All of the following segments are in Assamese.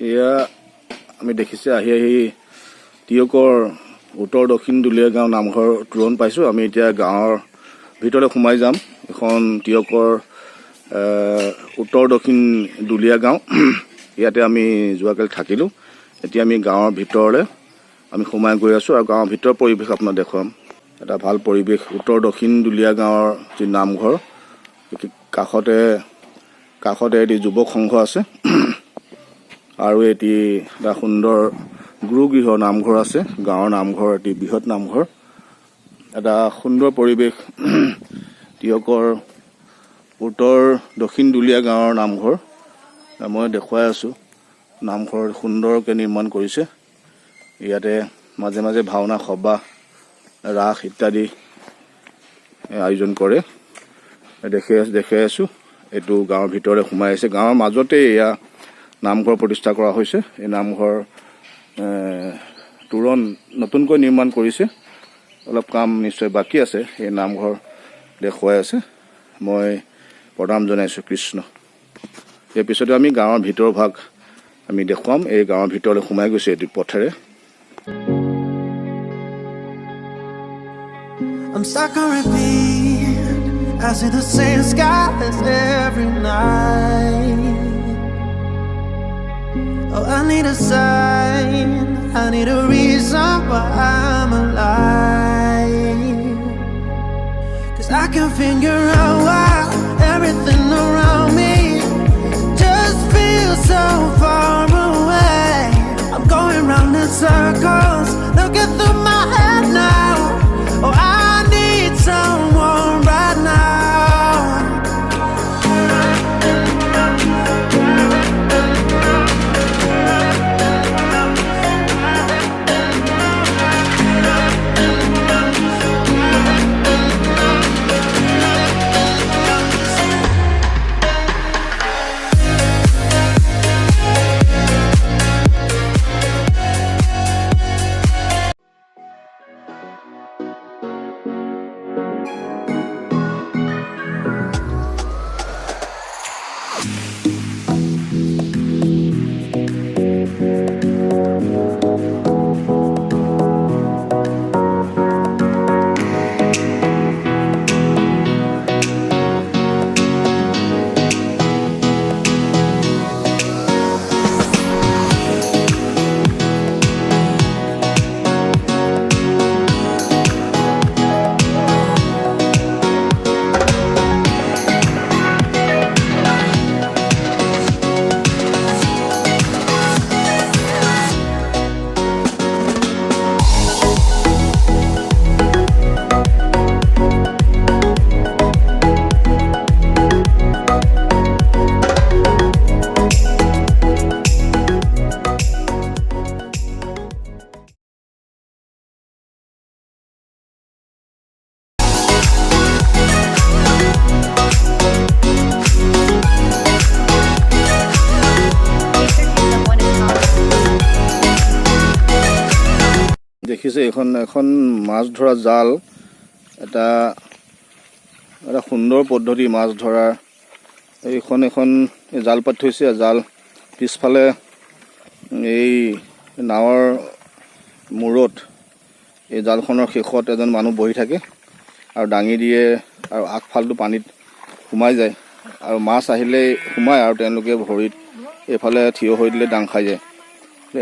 এয়া আমি দেখিছে আহি টিয়কৰ উত্তৰ দক্ষিণ দুলীয়া গাঁও নামঘৰ তোৰণ পাইছোঁ। আমি এতিয়া গাঁৱৰ ভিতৰলৈ সোমাই যাম। এখন টিয়কৰ উত্তৰ দক্ষিণ দুলীয়া গাঁও, ইয়াতে আমি যোৱাকালি থাকিলোঁ। এতিয়া আমি গাঁৱৰ ভিতৰলৈ আমি সোমাই গৈ আছোঁ আৰু গাঁৱৰ ভিতৰৰ পৰিৱেশ আপোনাক দেখুৱাম। এটা ভাল পৰিৱেশ। উত্তৰ দক্ষিণ দুলীয়া গাঁৱৰ যি নামঘৰ, কাষতে এটি যুৱক সংঘ আছে আৰু এটি এটা সুন্দৰ গুৰুগৃহ নামঘৰ আছে। গাঁৱৰ নামঘৰ, এটি বৃহৎ নামঘৰ, এটা সুন্দৰ পৰিৱেশ। টিয়কৰ উত্তৰ দক্ষিণ দুলীয়া গাঁৱৰ নামঘৰ মই দেখুৱাই আছোঁ। নামঘৰ সুন্দৰকৈ নিৰ্মাণ কৰিছে। ইয়াতে মাজে মাজে ভাওনা, সবাহ, ৰাস ইত্যাদি আয়োজন কৰে। দেখাই আছোঁ। এইটো গাঁৱৰ ভিতৰলৈ সোমাই আহিছে। গাঁৱৰ মাজতে এয়া নামঘৰ প্ৰতিষ্ঠা কৰা হৈছে। এই নামঘৰ তোৰণ নতুনকৈ নিৰ্মাণ কৰিছে। অলপ কাম নিশ্চয় বাকী আছে। এই নামঘৰ দেখুৱাই আছে। মই প্ৰণাম জনাইছোঁ কৃষ্ণ। ইয়াৰ পিছতে আমি গাঁৱৰ ভিতৰ ভাগ আমি দেখুৱাম। এই গাঁৱৰ ভিতৰলৈ সোমাই গৈছে এটি পথেৰে। I'm stuck on repeat. I see the same skies every night. Oh, I need a sign. I need a reason why I'm alive. 'Cause I can figure out why everything around me just feels so far away. I'm going round in circles, looking through my head now. Oh, I need someone right now. দেখিছে এখন মাছ ধৰা জাল। এটা সুন্দৰ পদ্ধতি মাছ ধৰাৰ। এখন জাল পাতি থৈছে। জাল পিছফালে এই নাৱৰ মূৰত এই জালখনৰ শেষত এজন মানুহ বহি থাকে আৰু দাঙি দিয়ে আৰু আগফালটো পানীত সোমাই যায় আৰু মাছ আহিলেই সোমায় আৰু তেওঁলোকে ভৰিত এইফালে থিয় হৈ দিলে দাং খাই যায়।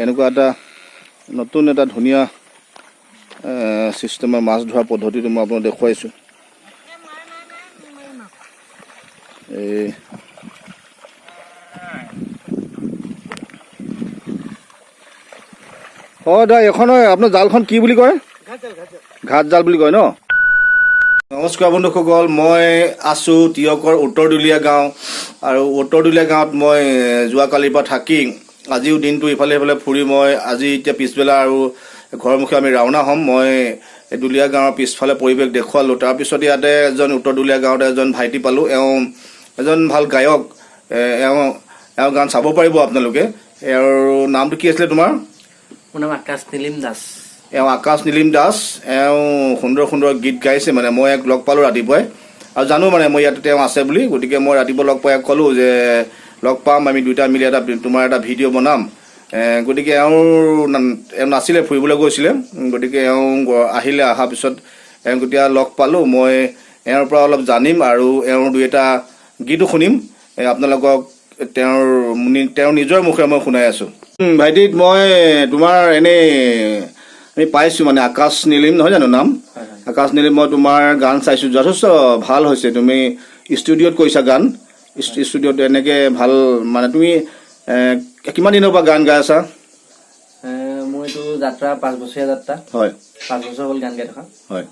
এনেকুৱা এটা নতুন এটা ধুনীয়া চিষ্টেমৰ মাছ ধৰা পদ্ধতিটো মই আপোনাক দেখুৱাইছোঁ। এই দাদা, আপোনাৰ জালখন কি বুলি কয়? ঘাট জাল বুলি কয় ন? নমস্কাৰ বন্ধুসকল, মই আছোঁ টিয়কৰ উত্তৰ দুলীয়া গাঁও। আৰু উত্তৰ দুলীয়া গাঁৱত মই যোৱাকালিৰ পৰা থাকি আজিও দিনটো ইফালে সিফালে ফুৰি মই আজি এতিয়া পিছবেলা আৰু ঘৰমুখে আমি ৰাওনা হ'ম। মই দুলীয়া গাঁৱৰ পিছফালে পৰিৱেশ দেখুৱালোঁ। তাৰপিছত ইয়াতে উত্তৰ দুলীয়া গাঁৱতে এজন ভাইটি পালোঁ। এওঁ এজন ভাল গায়ক। এওঁ গান চাব পাৰিব আপোনালোকে। এওঁৰ নামটো কি আছিলে তোমাৰ? মোৰ নাম আকাশ নীলিম দাস। এওঁ আকাশ নীলিম দাস। এওঁ সুন্দৰ সুন্দৰ গীত গাইছে। মই এক লগ পালোঁ ৰাতিপুৱাই আৰু জানো মই ইয়াতে তেওঁ আছে বুলি। গতিকে মই ৰাতিপুৱা লগ পাই ক'লোঁ যে লগ পাম, আমি দুইটা মিলি তোমাৰ এটা ভিডিঅ' বনাম গতিকে এওঁ নাছিলে, ফুৰিবলৈ গৈছিলে। গতিকে এওঁ আহিলে, অহাৰ পিছত এওঁ এতিয়া লগ পালোঁ। মই এওঁৰ পৰা অলপ জানিম আৰু এওঁৰ দুই এটা গীতো শুনিম। আপোনালোকক তেওঁৰ নিজৰ মুখেৰে মই শুনাই আছোঁ। ভাইটি, মই তোমাৰ এনেই আমি পাইছোঁ মানে আকাশ নীলিম নহয় জানো নাম? আকাশ নীলিম, মই তোমাৰ গান চাইছোঁ, যথেষ্ট ভাল হৈছে। তুমি ষ্টুডিঅ'ত কৰিছা গান, ষ্টুডিঅ'ত এনেকৈ ভাল মানে তুমি কিমান দিনৰ পৰা গান গাই আছা? মোৰ এইটো যাত্ৰা 5 বছৰীয়া যাত্ৰা। হয়, 5 বছৰ হ'ল গান গাই থকা। হয়,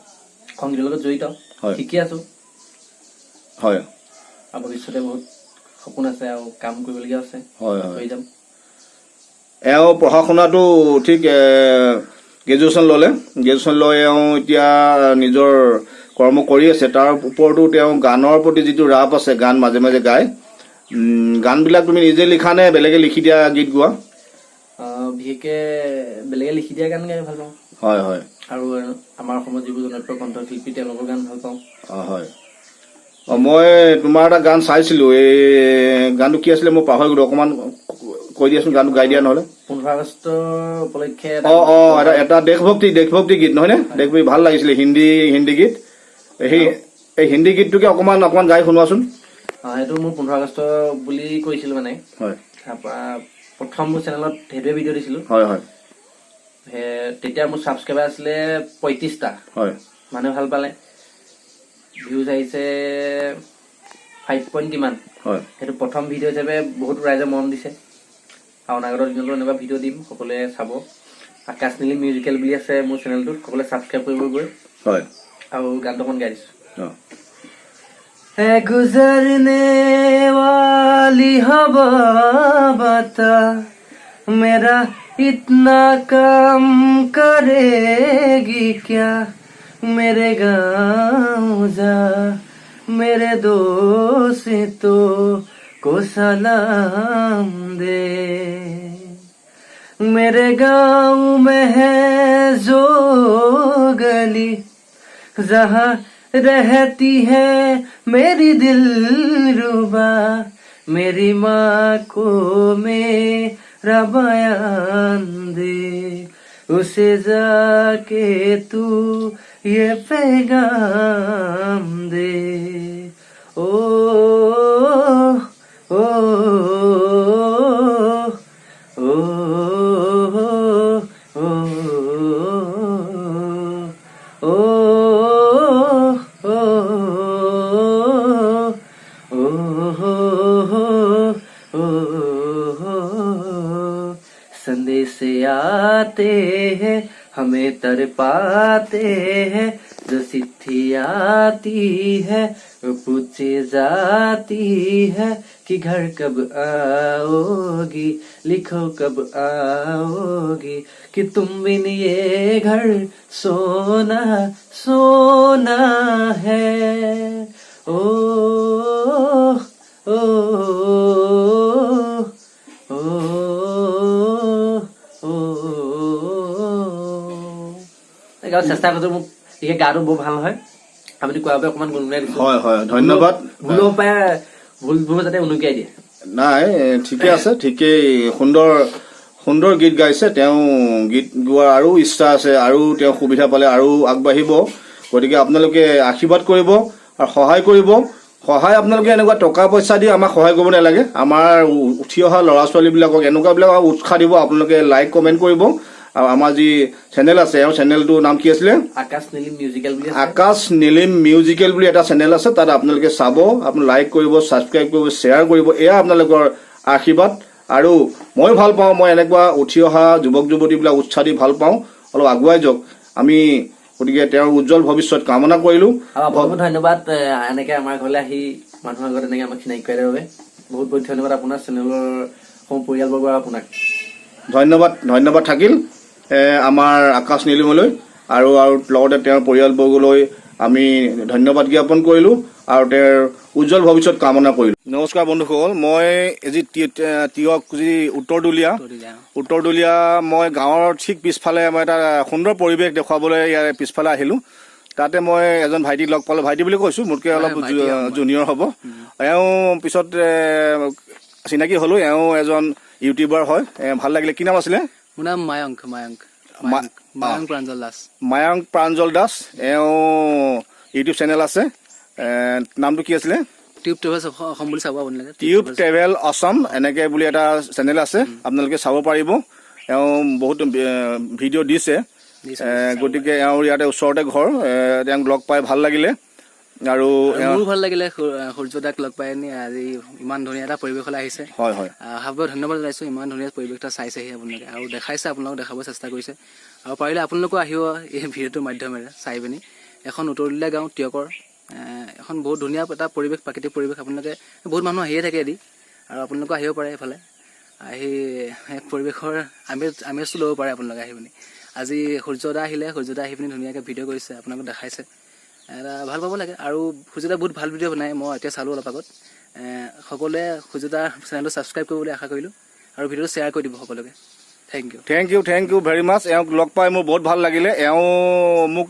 সংগীতৰ লগত জড়িত, হয়, শিকি আছো। হয়, আৰু ভৱিষ্যতে বহুত সপোন আছে আৰু কাম কৰিবলগীয়া আছে, হয়, কৰি যাম। এওঁ পঢ়া শুনাটো ঠিক গ্ৰেজুৱেশ্যন ল'লে। গ্ৰেজুৱেশ্যন লৈ এওঁ এতিয়া নিজৰ কৰ্ম কৰি আছে। তাৰ ওপৰতো তেওঁ গানৰ প্ৰতি যিটো ৰাপ আছে, গান মাজে মাজে গায়। গানবিলাক তুমি নিজে লিখা নে বেলেগে লিখি দিয়া গীত গোৱা? বিশেষকৈ বেলেগে লিখি দিয়া গান গাই ভাল পাওঁ। হয়, হয়, আৰু আমাৰ অসমত যিবোৰ জনপ্ৰিয় কণ্ঠশিল্পী তেওঁলোকৰ গান ভাল পাওঁ। হয়। মই তোমাৰ এটা গান চাইছিলোঁ, এই গানটো কি আছিলে মই পাহৰি গ'লোঁ। অকণমান কৈ দিয়াচোন, গানটো গাই দিয়া নহ'লে। 15 আগষ্ট উপলক্ষে এটা দেশভক্তি গীত নহয়নে? দেশভক্তি ভাল লাগিছিলে, হিন্দী গীত। এই হিন্দী গীতটোকে অকণমান গাই শুনোৱাচোন। সেইটো মোৰ 15 আগষ্ট বুলি কৈছিলোঁ মানে। হয়, তাৰপৰা প্ৰথম মোৰ চেনেলত সেইটোৱে ভিডিঅ' দিছিলোঁ। হয়, হয়, তেতিয়া মোৰ ছাবস্ক্ৰাইবাৰ আছিলে 35টা। হয়, মানুহে ভাল পালে, ভিউজ আহিছে 5 পইণ্ট কিমান। হয়, সেইটো প্ৰথম ভিডিঅ' হিচাপে বহুত ৰাইজে মৰম দিছে। আৰু অনাগত দিনতো এনেকুৱা ভিডিঅ' দিম, সকলোৱে চাব। আকাশ নীলিম মিউজিকেল বুলি আছে মোৰ চেনেলটোত, সকলোৱে ছাবস্ক্ৰাইব কৰিবগৈ। হয়, আৰু গানটো অকণ গাই দিছোঁ। है गुजरने वाली हवा बता, मेरा इतना काम करेगी क्या? मेरे गाँव जा, मेरे दोस्तों को सलाम दे। मेरे गाँव में है जो गली, जहाँ रहती है मेरी दिलरुबा, मेरी माँ को मेरा बयान दे, उसे जाके तू ये पैगाम दे। ओ ओ ओ संदेश आते हैं हमें तड़पाते हैं, जो चिट्ठी आती है वो पूछे जाती है कि घर कब आओगी, लिखो कब आओगी, कि तुम बिन ये घर सोना सोना है। ओ ओ চেষ্টা কৰিছো। মোক বিশেষ গাটো বৰ ভাল নহয়, আপুনি কোৱাৰ বাবে অকণমান গুণগুণাই দিছো। হয়, হয়, ধন্যবাদ। ভুলৰ পৰা ভুলবোৰ যাতে উনুকিয়াই দিয়ে। নাই, ঠিকে আছে, ঠিকেই, সুন্দৰ গীত গাইছে। তেওঁ গীত গোৱাৰ আৰু ইচ্ছা আছে, আৰু তেওঁ সুবিধা পালে আৰু আগবাঢ়িব। গতিকে আপোনালোকে আশীৰ্বাদ কৰিব আৰু সহায় কৰিব। সহায় আপোনালোকে এনেকুৱা টকা পইচা দি আমাক সহায় কৰিব নালাগে। আমাৰ উঠি অহা ল'ৰা ছোৱালীবিলাকক এনেকুৱাবিলাক উৎসাহ দিব। আপোনালোকে লাইক কমেণ্ট কৰিব। আৰু আমাৰ যি চেনেল আছে, এওঁৰ চেনেলটোৰ নাম কি আছিলে? আকাশ নীলিম মিউজিকেল বুলি। আকাশ নীলিম মিউজিকেল বুলি এটা চেনেল আছে, তাত আপোনালোকে চাব, আপুনি লাইক কৰিব, ছাবস্ক্ৰাইব কৰিব, শ্বেয়াৰ কৰিব। এয়া আপোনালোকৰ আশীৰ্বাদ। আৰু মই ভাল পাওঁ, মই এনেকুৱা উঠি অহা যুৱক যুৱতীবিলাক উৎসাহ দি ভাল পাওঁ। অলপ আগুৱাই যাওক আমি। গতিকে তেওঁৰ উজ্জ্বল ভৱিষ্যত কামনা কৰিলোঁ। বহুত ধন্যবাদ এনেকৈ আমাৰ ঘৰলৈ আহি মানুহৰ আগত এনেকৈ আমাক চিনাকি কৰাৰ বাবে। বহুত বহুত ধন্যবাদ আপোনাৰ চেনেলৰ পৰিয়ালবৰ্গ আৰু আপোনাক ধন্যবাদ থাকিল আমাৰ আকাশ নীলিমলৈ, আৰু লগতে তেওঁৰ পৰিয়ালবৰ্গলৈ আমি ধন্যবাদ জ্ঞাপন কৰিলোঁ আৰু তেওঁৰ উজ্জ্বল ভৱিষ্যত কামনা কৰিলোঁ। নমস্কাৰ বন্ধুসকল, মই যি তিয়ক যি উত্তৰদুলীয়া মই গাঁৱৰ ঠিক পিছফালে মই এটা সুন্দৰ পৰিৱেশ দেখুৱাবলৈ ইয়াৰ পিছফালে আহিলোঁ। তাতে মই এজন ভাইটিক লগ পালোঁ। ভাইটি বুলি কৈছোঁ, মোতকৈ অলপ জুনিয়ৰ হ'ব। এওঁ পিছত চিনাকি হ'লো এওঁ এজন ইউটিউবাৰ হয় ভাল লাগিলে কি নাম আছিলে মোৰ নাম মায়ংক প্ৰাঞ্জল দাস মায়ংক প্ৰাঞ্জল দাস এওঁ ইউটিউব চেনেল আছে নামটো কি আছিলে টিউব ট্ৰেভেলছ অসম বুলি চাব আপোনালোকে টিউব ট্ৰেভেল অসম এনেকৈ বুলি এটা চেনেল আছে আপোনালোকে চাব পাৰিব এওঁ বহুত ভিডিঅ' দিছে গতিকে এওঁৰ ইয়াতে ওচৰতে ঘৰ তেওঁক লগ পাই ভাল লাগিলে আৰু মোৰো ভাল লাগিলে সূৰ্যদাক লগ পাই আজি ইমান ধুনীয়া এটা পৰিৱেশলৈ আহিছে হয় হয় বহুত ধন্যবাদ জনাইছোঁ ইমান ধুনীয়া পৰিৱেশ এটা চাইছেহি আপোনালোকে আৰু দেখাইছে আপোনালোকক দেখাব চেষ্টা কৰিছে আৰু পাৰিলে আপোনালোকো আহিব এই ভিডিঅ'টোৰ মাধ্যমেৰে চাই পিনি এখন উত্তৰলীয়া গাঁও টিয়কৰ এখন বহুত ধুনীয়া এটা পৰিৱেশ প্ৰাকৃতিক পৰিৱেশ আপোনালোকে বহুত মানুহ আহিয়ে থাকে এদি আৰু আপোনালোকে আহিব পাৰে এইফালে আহি পৰিৱেশৰ আমেজটো ল'ব পাৰে আপোনালোকে আহি পিনি আজি সূৰ্যদা আহিলে সূৰ্যদা আহি পিনি ধুনীয়াকৈ ভিডিঅ' কৰিছে আপোনালোকক দেখাইছে এটা ভাল পাব লাগে আৰু সূৰ্যদা বহুত ভাল ভিডিঅ' বনায় মই এতিয়া চালোঁ অলপ আগত সকলোৱে সূৰ্যদাৰ চেনেলটো ছাবস্ক্ৰাইব কৰিবলৈ আশা কৰিলোঁ আৰু ভিডিঅ'টো শ্বেয়াৰ কৰি দিব সকলোকে থেংক ইউ ভেৰি মাছ এওঁক লগ পাই মোৰ বহুত ভাল লাগিলে এওঁ মোক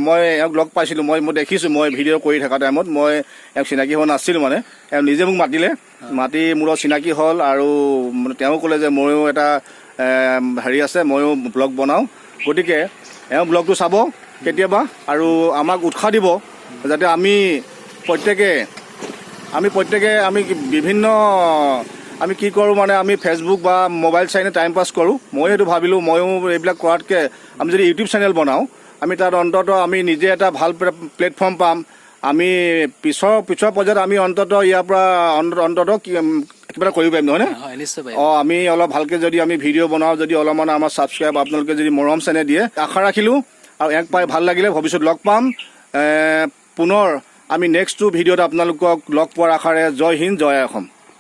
মই এওঁক লগ পাইছিলোঁ মই দেখিছোঁ মই ভিডিঅ' কৰি থকা টাইমত মই এওঁক চিনাকি হোৱা নাছিলোঁ মানে এওঁ নিজে মোক মাতিলে মাতি মোৰ লগত চিনাকি হ'ল আৰু তেওঁ ক'লে যে ময়ো এটা হেৰি আছে ময়ো ব্লগ বনাওঁ গতিকে এওঁ ব্লগটো চাব কেতিয়াবা আৰু আমাক উৎসাহ দিব যাতে আমি প্ৰত্যেকে আমি বিভিন্ন আমি কি কৰোঁ মানে আমি ফেচবুক বা মোবাইল চাইনে টাইম পাছ কৰোঁ মই সেইটো ভাবিলোঁ ময়ো এইবিলাক কৰাতকৈ আমি যদি ইউটিউব চেনেল বনাওঁ আমি তাত অন্ততঃ আমি নিজে এটা ভাল প্লেটফৰ্ম পাম আমি পিছৰ পৰ্যায়ত আমি অন্ততঃ ইয়াৰ পৰা অন্ততঃ কিবা এটা কৰিব পাৰিম নহয়নে আমি অলপ ভালকৈ যদি আমি ভিডিঅ' বনাওঁ যদি অলপমান আমাৰ ছাবস্ক্ৰাইব আপোনালোকে যদি মৰম চেনে দিয়ে আশা ৰাখিলোঁ আৰু এক পাই ভাল লাগিলে ভৱিষ্যত লগ পাম পুনৰ আমি নেক্সটটো ভিডিঅ'ত আপোনালোকক লগ পোৱাৰ আশাৰে জয় হিন্দ জয় অসম